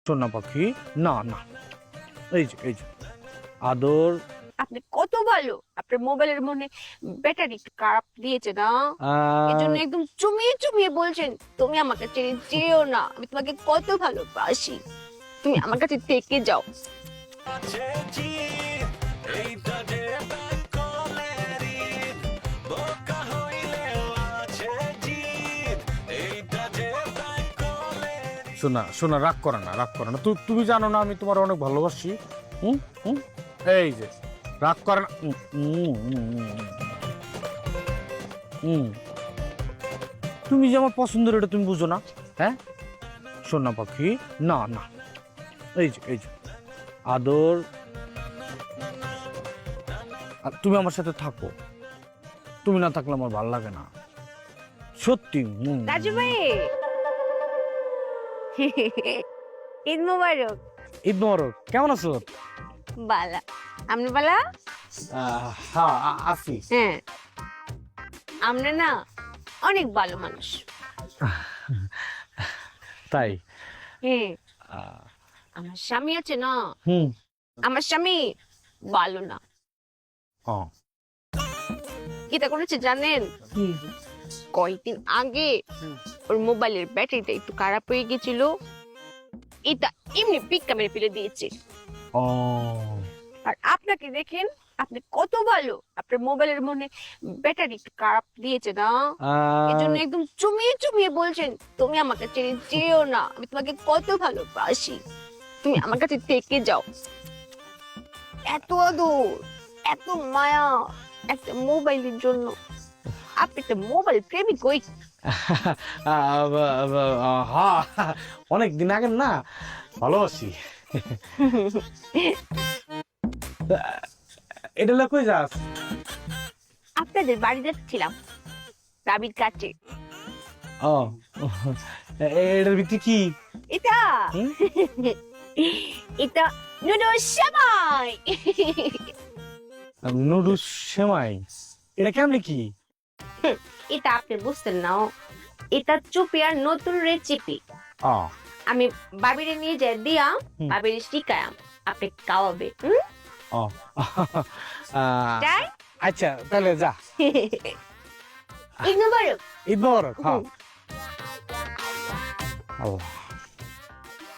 সোনা পাখি, না না, এই যে আদর। আপনি কত ভালো, আপনার মোবাইলের মনে ব্যাটারি একটু খারাপ দিয়েছে না, এজন্য একদম চুমিয়ে চুমিয়ে বলছেন তুমি আমাকে ছেড়ে যেও না, আমি তোমাকে কত ভালোবাসি, তুমি আমার কাছে থেকে যাও। শোনা শোনা, রাগ করে না, রাগ করে না। তুমি জানো না আমি তোমার অনেক ভালোবাসি। হুম হুম, এই যে রাগ করে না। তুমি যে আমার পছন্দের, এটা তুমি বুঝো না? হ্যাঁ সোনা পাখি, না না, এই যে আদর। আর তুমি আমার সাথে থাকো, তুমি না থাকলে আমার ভালো লাগে না, সত্যি। রাজু ভাই, ঈদ মোবারক। ঈদ মোবারক, কেমন আছো? বালা, আপনি বালা? হ্যাঁ আছি। হ্যাঁ, আমরা না অনেক ভালো মানুষ। তাই? হ্যাঁ, আমার স্বামী আছে না, হুম। আমার স্বামী ভালো না। ও, কিটা করেছে জানেন? কয়েকদিন আগে ওর মোবাইলের ব্যাটারিটা একটু খারাপ হয়ে গেছিল, এটা এমনি পিক্কা মেরে ফেলে দিয়েছে। ও, আর আপনাকে দেখেন, আপনি কত ভালো, আপনার মোবাইলের মনে ব্যাটারি একটু খারাপ দিয়েছে না, এজন্য একদম চুমিয়ে চুমিয়ে বলছেন তুমি আমাকে ছেড়ে যেও না, আমি তোমাকে কত ভালোবাসি, তুমি আমার কাছে থেকে যাও। এত আদর, এত মায়া একটা মোবাইলের জন্য। আপনি তো মোবাইল প্রেমিক হই। হ্যাঁ, অনেক দিন আগে না, ভালোবাসি। এটা না, কই যাস? আপনাদের বাড়ি যাচ্ছিলাম, রাবির কাছে। ও, এটার ভিতরে কি? এটা হুম? এটা নুডলস সেমাই। নুডলস সেমাই? এটা কেমনে কি? এটা আপনি বুঝতেন না, এটা চুপিয়ার নতুন রেসিপি। ও, আমি বাবিরে নিয়ে যাই দিয়া, বাবিরে শিখায়াম, আপনি খাওয়াবে। ও, যাই? আচ্ছা তাহলে যা। ঈদ মোবারক। ঈদ মোবারক। হ্যাঁ। আল্লাহ।